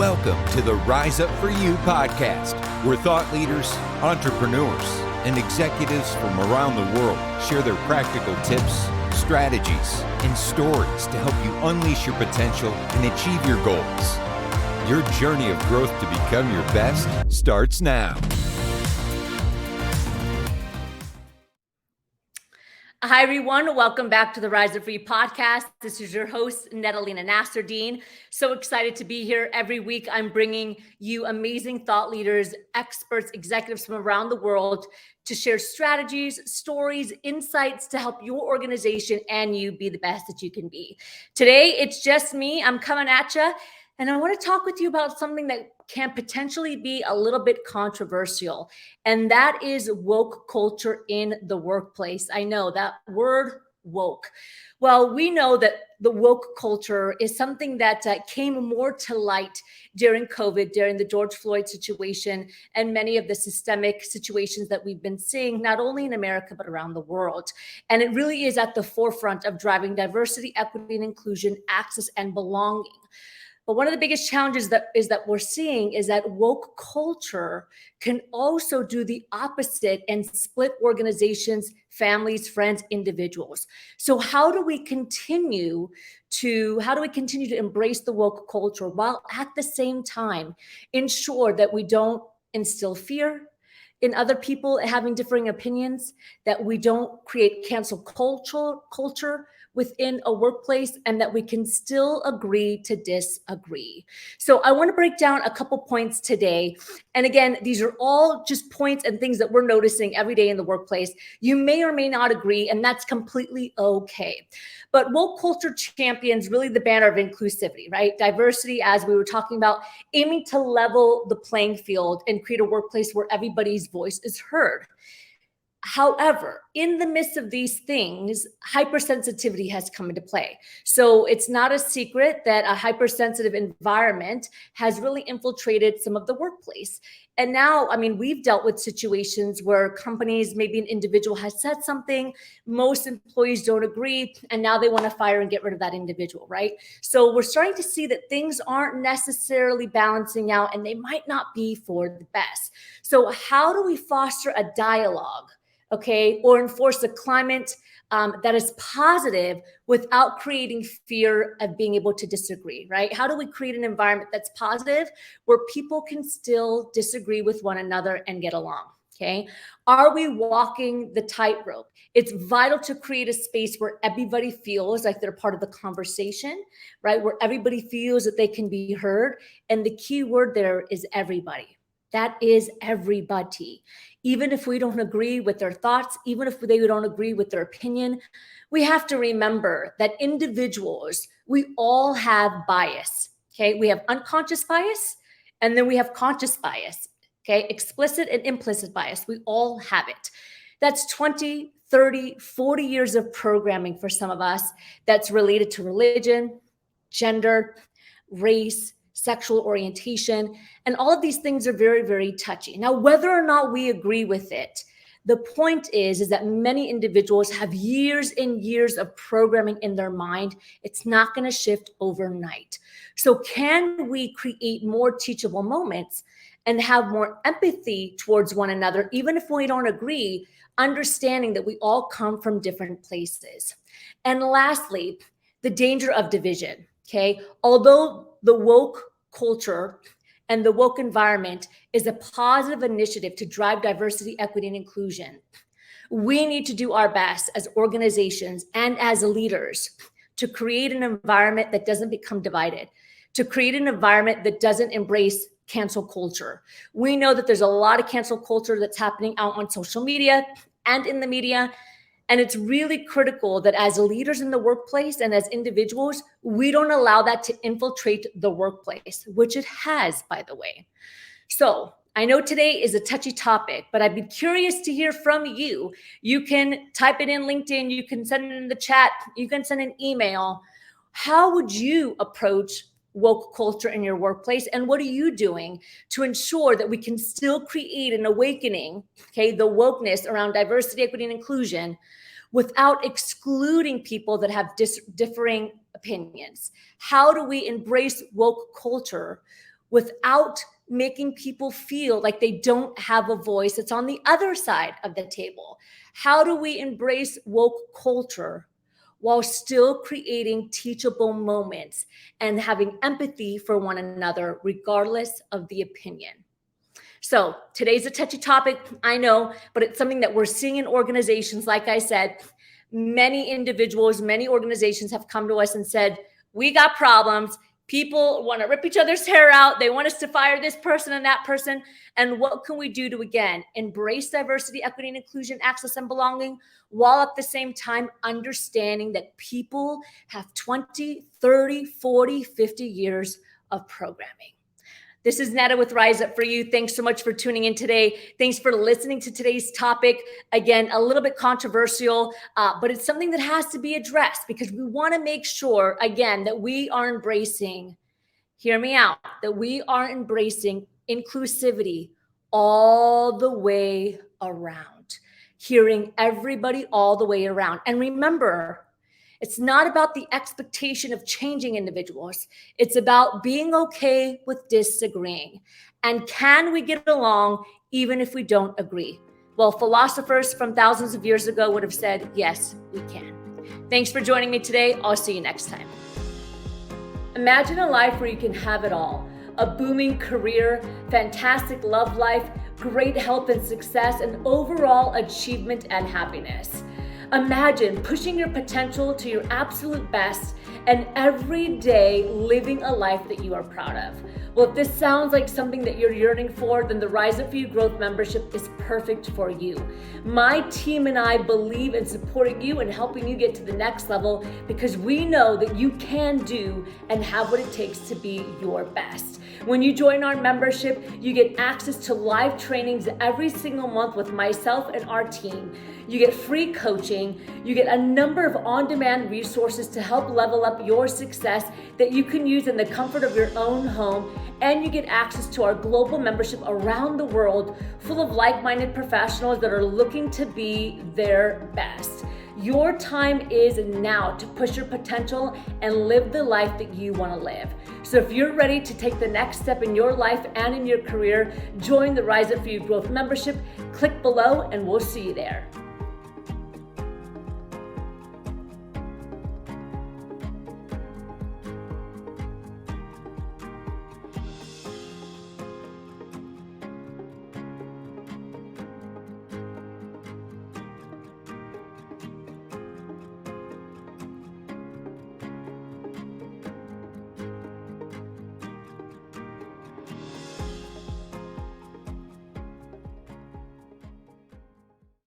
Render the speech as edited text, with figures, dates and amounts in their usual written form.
Welcome to the Rise Up For You podcast, where thought leaders, entrepreneurs, and executives from around the world share their practical tips, strategies, and stories to help you unleash your potential and achieve your goals. Your journey of growth to become your best starts now. Hi, everyone. Welcome back to the Rise Up For You podcast. This is your host, Nasserdeen. So excited to be here every week. I'm bringing you amazing thought leaders, experts, executives from around the world to share strategies, stories, insights to help your organization and you be the best that you can be. Today, it's just me. I'm coming at you. And I want to talk with you about something that can potentially be a little bit controversial, and that is woke culture in the workplace. I know that word woke. Well, we know that the woke culture is something that came more to light during COVID, during the George Floyd situation, and many of the systemic situations that we've been seeing, not only in America, but around the world. And it really is at the forefront of driving diversity, equity, and inclusion, access, and belonging. But one of the biggest challenges that we're seeing is that woke culture can also do the opposite and split organizations, families, friends, individuals. So how do we continue to embrace the woke culture while at the same time ensure that we don't instill fear in other people having differing opinions, that we don't create cancel culture within a workplace, and that we can still agree to disagree. So I want to break down a couple points today. And again, these are all just points and things that we're noticing every day in the workplace. You may or may not agree, and that's completely okay. But woke culture champions really the banner of inclusivity, right? Diversity, as we were talking about, aiming to level the playing field and create a workplace where everybody's voice is heard. However, in the midst of these things, hypersensitivity has come into play. So it's not a secret that a hypersensitive environment has really infiltrated some of the workplace. And now, we've dealt with situations where companies, maybe an individual has said something, most employees don't agree, and now they want to fire and get rid of that individual, right? So we're starting to see that things aren't necessarily balancing out, and they might not be for the best. So how do we foster a dialogue, or enforce a climate that is positive without creating fear of being able to disagree, right? How do we create an environment that's positive where people can still disagree with one another and get along, okay? Are we walking the tightrope? It's vital to create a space where everybody feels like they're part of the conversation, right? Where everybody feels that they can be heard. And the key word there is everybody. That is everybody. Even if we don't agree with their thoughts, even if they don't agree with their opinion, we have to remember that individuals, we all have bias, okay? We have unconscious bias, and then we have conscious bias, okay? Explicit and implicit bias, we all have it. That's 20, 30, 40 years of programming for some of us that's related to religion, gender, race, sexual orientation, and all of these things are very, very touchy. Now, whether or not we agree with it, the point is that many individuals have years and years of programming in their mind. It's not going to shift overnight. So can we create more teachable moments and have more empathy towards one another, even if we don't agree, understanding that we all come from different places? And lastly, the danger of division, okay? Although the woke culture and the woke environment is a positive initiative to drive diversity, equity, and inclusion, we need to do our best as organizations and as leaders to create an environment that doesn't become divided, to create an environment that doesn't embrace cancel culture. We know that there's a lot of cancel culture that's happening out on social media and in the media. And it's really critical that as leaders in the workplace and as individuals, we don't allow that to infiltrate the workplace, which it has, by the way. So I know today is a touchy topic, but I'd be curious to hear from you. You can type it in LinkedIn. You can send it in the chat. You can send an email. How would you approach woke culture in your workplace? And what are you doing to ensure that we can still create an awakening, the wokeness around diversity, equity, and inclusion without excluding people that have differing opinions? How do we embrace woke culture without making people feel like they don't have a voice that's on the other side of the table? How do we embrace woke culture while still creating teachable moments and having empathy for one another, regardless of the opinion? So today's a touchy topic, I know, but it's something that we're seeing in organizations. Like I said, many individuals, many organizations have come to us and said, we got problems. People want to rip each other's hair out. They want us to fire this person and that person. And what can we do to, again, embrace diversity, equity, and inclusion, access, and belonging, while at the same time understanding that people have 20, 30, 40, 50 years of programming. This is Netta with Rise Up For You. Thanks so much for tuning in today. Thanks for listening to today's topic. Again, a little bit controversial, but it's something that has to be addressed because we want to make sure, again, that we are embracing, hear me out, that we are embracing inclusivity all the way around, hearing everybody all the way around. And remember, it's not about the expectation of changing individuals. It's about being okay with disagreeing. And can we get along even if we don't agree? Well, philosophers from thousands of years ago would have said, yes, we can. Thanks for joining me today. I'll see you next time. Imagine a life where you can have it all: a booming career, fantastic love life, great health and success, and overall achievement and happiness. Imagine pushing your potential to your absolute best and every day living a life that you are proud of. Well, if this sounds like something that you're yearning for, then the Rise Up For You Growth membership is perfect for you. My team and I believe in supporting you and helping you get to the next level because we know that you can do and have what it takes to be your best. When you join our membership, you get access to live trainings every single month with myself and our team. You get free coaching. You get a number of on-demand resources to help level up your success that you can use in the comfort of your own home. And you get access to our global membership around the world, full of like-minded professionals that are looking to be their best. Your time is now to push your potential and live the life that you want to live. So if you're ready to take the next step in your life and in your career, join the Rise Up For You Growth membership. Click below and we'll see you there.